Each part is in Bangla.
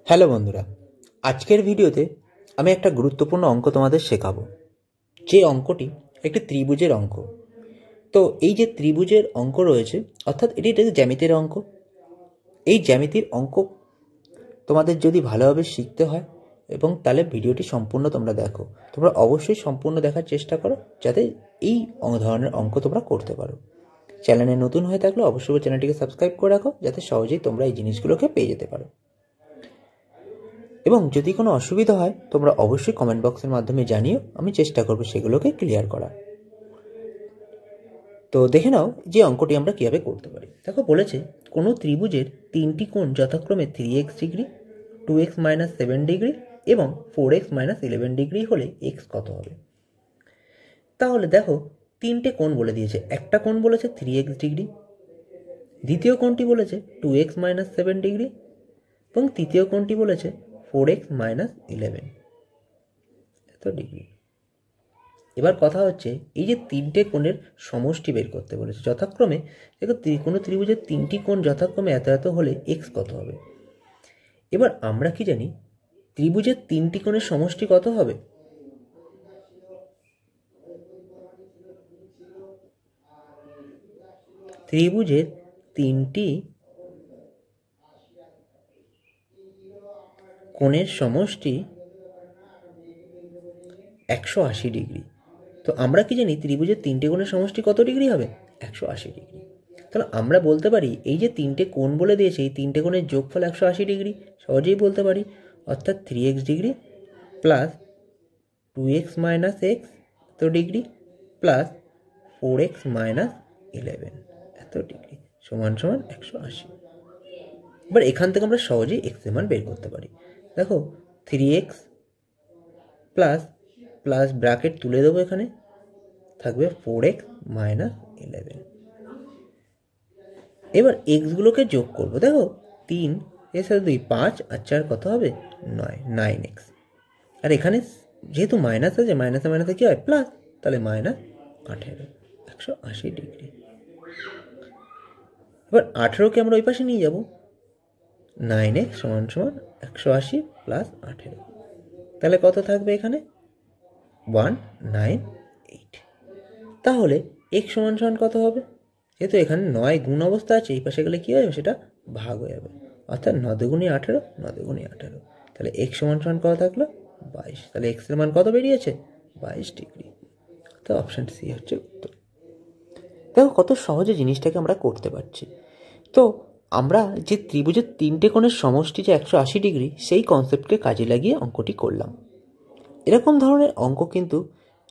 হ্যালো বন্ধুরা, আজকের ভিডিওতে আমি একটা গুরুত্বপূর্ণ অঙ্ক তোমাদের শেখাবো, যে অঙ্কটি একটি ত্রিভুজের অঙ্ক। তো এই যে ত্রিভুজের অঙ্ক রয়েছে, অর্থাৎ এটি একটা জ্যামিতির অঙ্ক। এই জ্যামিতির অঙ্ক তোমাদের যদি ভালোভাবে শিখতে হয় এবং তাহলে ভিডিওটি সম্পূর্ণ তোমরা দেখো। তোমরা অবশ্যই সম্পূর্ণ দেখার চেষ্টা করো, যাতে এই ধরনের অঙ্ক তোমরা করতে পারো। চ্যানেলে নতুন হয়ে থাকলে অবশ্যই চ্যানেলটিকে সাবস্ক্রাইব করে রাখো, যাতে সহজেই তোমরা এই জিনিসগুলোকে পেয়ে যেতে পারো। এবং যদি কোনো অসুবিধা হয় তোমরা অবশ্যই কমেন্ট বক্সের মাধ্যমে জানিও, আমি চেষ্টা করব সেগুলোকে ক্লিয়ার করার। তো দেখে নাও যে অঙ্কটি আমরা কীভাবে করতে পারি। দেখো বলেছে কোনো ত্রিভুজের তিনটি কোণ যথাক্রমে 3x ডিগ্রি, 2x - 7 ডিগ্রি এবং 4x - 11 ডিগ্রি হলে x কত হবে। তাহলে দেখো তিনটে কোণ বলে দিয়েছে। একটা কোণ বলেছে 3x ডিগ্রি, দ্বিতীয় কোণটি বলেছে 2x - 7 ডিগ্রি এবং তৃতীয় কোণটি বলেছে 4x - 11 ডিগ্রি। এবার কথা হচ্ছে এই যে তিনটে কোণের সমষ্টি বের করতে বলেছে যথাক্রমে। দেখো কোনো ত্রিভুজের তিনটি কোণ যথাক্রমে এত এত হলে x কত হবে। এবার আমরা কি জানি ত্রিভুজের তিনটি কোণের সমষ্টি কত হবে? ত্রিভুজের তিনটি কোণের সমষ্টি 180 ডিগ্রি। তো আমরা কি জানি ত্রিভুজের তিনটে কোণের সমষ্টি কত ডিগ্রি হবে? 180 ডিগ্রি। তাহলে আমরা বলতে পারি এই যে তিনটে কোণ বলে দিয়েছে, এই তিনটে কোণের যোগফল 180 ডিগ্রি সহজেই বলতে পারি। অর্থাৎ 3x degree plus 2x - x degree plus 4x - 11 degree সমান সমান 180। এবার এখান থেকে আমরা সহজেই x এর মান বের করতে পারি। দেখো 3x প্লাস প্লাস ব্র্যাকেট তুলে দেবো, এখানে থাকবে 4x - 11। এবার এক্সগুলোকে যোগ করব। দেখো 3 এর সাথে 2 5 আর 4 কত হবে? 9x। আর এখানে যেহেতু মাইনাস আছে, মাইনাসে মাইনাসে কী হয়? প্লাস। তাহলে -18 180 ডিগ্রি। এবার 18কে আমরা ওই পাশে নিয়ে যাব। 9x সমান সমান 180 প্লাস 18। তাহলে কত থাকবে এখানে? 198। তাহলে x সমান সমান কত হবে? যেহেতু এখানে 9 গুণ অবস্থা আছে, এই পাশে গেলে কী হবে? সেটা ভাগ হয়ে যাবে। অর্থাৎ 9 দুগুণে 18, 9 দুগুণে 18। তাহলে x সমান সমান কত থাকলো? 22। তাহলে x এর মান কত বেরিয়েছে? 22 ডিগ্রি। তো অপশান সি হচ্ছে উত্তর। দেখো কত সহজে জিনিসটাকে আমরা করতে পারছি। তো আমরা যে ত্রিভুজের তিনটে কোণের সমষ্টি যে 180 ডিগ্রি, সেই কনসেপ্টকে কাজে লাগিয়ে অঙ্কটি করলাম। এরকম ধরনের অঙ্ক কিন্তু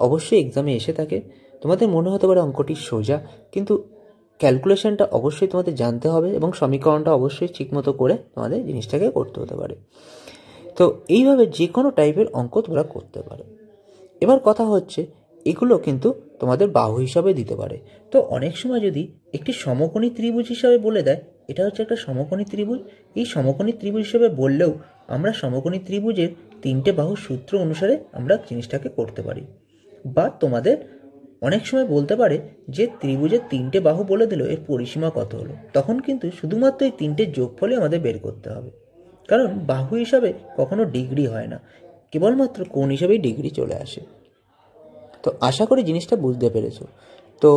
অবশ্যই এক্সামে এসে থাকে। তোমাদের মনে হতে পারে অঙ্কটি সোজা, কিন্তু ক্যালকুলেশনটা অবশ্যই তোমাদের জানতে হবে এবং সমীকরণটা অবশ্যই ঠিকমতো করে তোমাদের জিনিসটাকে করতে হতে পারে। তো এইভাবে যে কোনো টাইপের অঙ্ক তোমরা করতে পারো। এবার কথা হচ্ছে এগুলো কিন্তু তোমাদের বাহু হিসাবে দিতে পারে। তো অনেক সময় যদি একটি সমকোণী ত্রিভুজ হিসাবে বলে দেয়, এটা হচ্ছে একটা সমকোণী ত্রিভুজ, এই সমকোণী ত্রিভুজ হিসাবে বললেও আমরা সমকোণী ত্রিভুজের তিনটে বাহুর সূত্র অনুসারে আমরা জিনিসটাকে করতে পারি। বা তোমাদের অনেক সময় বলতে পারে যে ত্রিভুজের তিনটে বাহু বলে দিল, এর পরিসীমা কত হলো। তখন কিন্তু শুধুমাত্র এই তিনটে যোগফলই আমাদের বের করতে হবে, কারণ বাহু হিসাবে কখনো ডিগ্রি হয় না, কেবলমাত্র কোণ হিসাবেই ডিগ্রি চলে আসে। তো আশা করি জিনিসটা বুঝতে পেরেছো। তো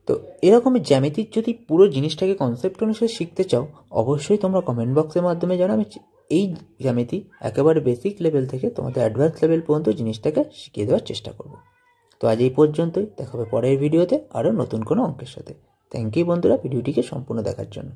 তো এরকমই জ্যামিতির যদি পুরো জিনিসটাকে কনসেপ্ট অনুসারে শিখতে চাও, অবশ্যই তোমরা কমেন্ট বক্সের মাধ্যমে জানাও। আমি এই জ্যামিতি একেবারে বেসিক লেভেল থেকে তোমাদের অ্যাডভান্স লেভেল পর্যন্ত জিনিসটাকে শিখিয়ে দেওয়ার চেষ্টা করব। তো আজ এই পর্যন্তই, দেখা হবে পরের ভিডিওতে আরও নতুন কোনো অঙ্কের সাথে। থ্যাংক ইউ বন্ধুরা ভিডিওটিকে সম্পূর্ণ দেখার জন্য।